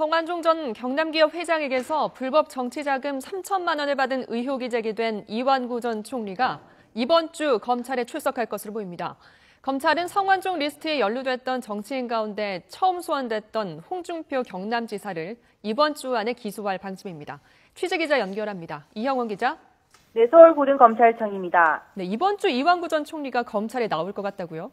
성완종 전 경남기업 회장에게서 불법 정치자금 3천만 원을 받은 의혹이 제기된 이완구 전 총리가 이번 주 검찰에 출석할 것으로 보입니다. 검찰은 성완종 리스트에 연루됐던 정치인 가운데 처음 소환됐던 홍준표 경남지사를 이번 주 안에 기소할 방침입니다. 취재기자 연결합니다. 이형원 기자. 네, 서울고등검찰청입니다. 네, 이번 주 이완구 전 총리가 검찰에 나올 것 같다고요?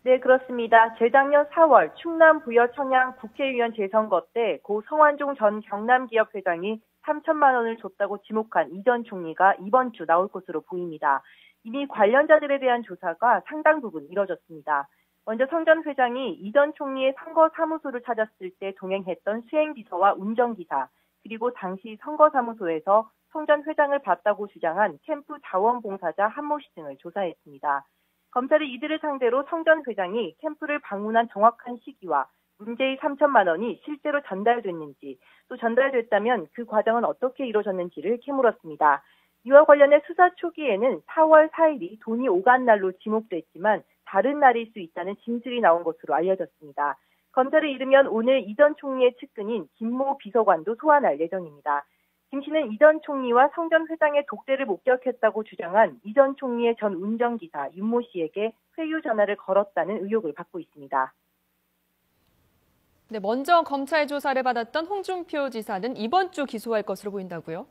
네, 그렇습니다. 재작년 4월 충남 부여 청양 국회의원 재선거 때 고 성완종 전 경남기업 회장이 3천만 원을 줬다고 지목한 이 전 총리가 이번 주 나올 것으로 보입니다. 이미 관련자들에 대한 조사가 상당 부분 이뤄졌습니다. 먼저 성 전 회장이 이 전 총리의 선거 사무소를 찾았을 때 동행했던 수행비서와 운전기사, 그리고 당시 선거사무소에서 성 전 회장을 봤다고 주장한 캠프 자원봉사자 한모 씨 등을 조사했습니다. 검찰이 이들을 상대로 성 전 회장이 캠프를 방문한 정확한 시기와 문제의 3천만 원이 실제로 전달됐는지, 또 전달됐다면 그 과정은 어떻게 이루어졌는지를 캐물었습니다. 이와 관련해 수사 초기에는 4월 4일이 돈이 오간 날로 지목됐지만 다른 날일 수 있다는 진술이 나온 것으로 알려졌습니다. 검찰에 이르면 오늘 이 전 총리의 측근인 김모 비서관도 소환할 예정입니다. 김 씨는 이 전 총리와 성 전 회장의 독대를 목격했다고 주장한 이 전 총리의 전 운전기사 윤모 씨에게 회유 전화를 걸었다는 의혹을 받고 있습니다. 네, 먼저 검찰 조사를 받았던 홍준표 지사는 이번 주 기소할 것으로 보인다고요?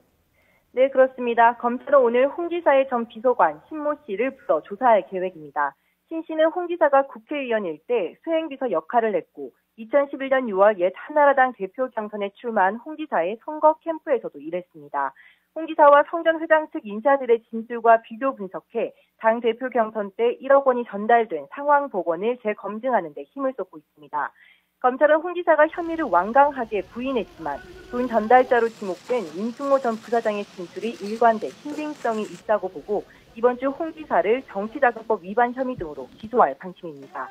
네, 그렇습니다. 검찰은 오늘 홍 지사의 전 비서관 신모 씨를 불러 조사할 계획입니다. 신 씨는 홍 지사가 국회의원일 때 수행비서 역할을 했고 2011년 6월 옛 한나라당 대표 경선에 출마한 홍 지사의 선거 캠프에서도 일했습니다. 홍 지사와 성 전 회장 측 인사들의 진술과 비교 분석해 당 대표 경선 때 1억 원이 전달된 상황 복원을 재검증하는 데 힘을 쏟고 있습니다. 검찰은 홍 지사가 혐의를 완강하게 부인했지만 돈 전달자로 지목된 윤승호 전 부사장의 진술이 일관돼 신빙성이 있다고 보고 이번 주 홍 지사를 정치자금법 위반 혐의 등으로 기소할 방침입니다.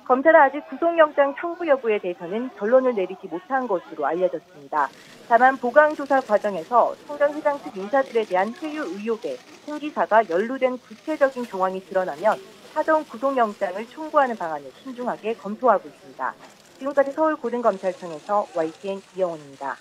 검찰은 아직 구속영장 청구 여부에 대해서는 결론을 내리지 못한 것으로 알려졌습니다. 다만 보강조사 과정에서 성 전 회장 측 인사들에 대한 회유 의혹에 홍 지사가 연루된 구체적인 정황이 드러나면 사전 구속영장을 청구하는 방안을 신중하게 검토하고 있습니다. 지금까지 서울고등검찰청에서 YTN 이영훈입니다.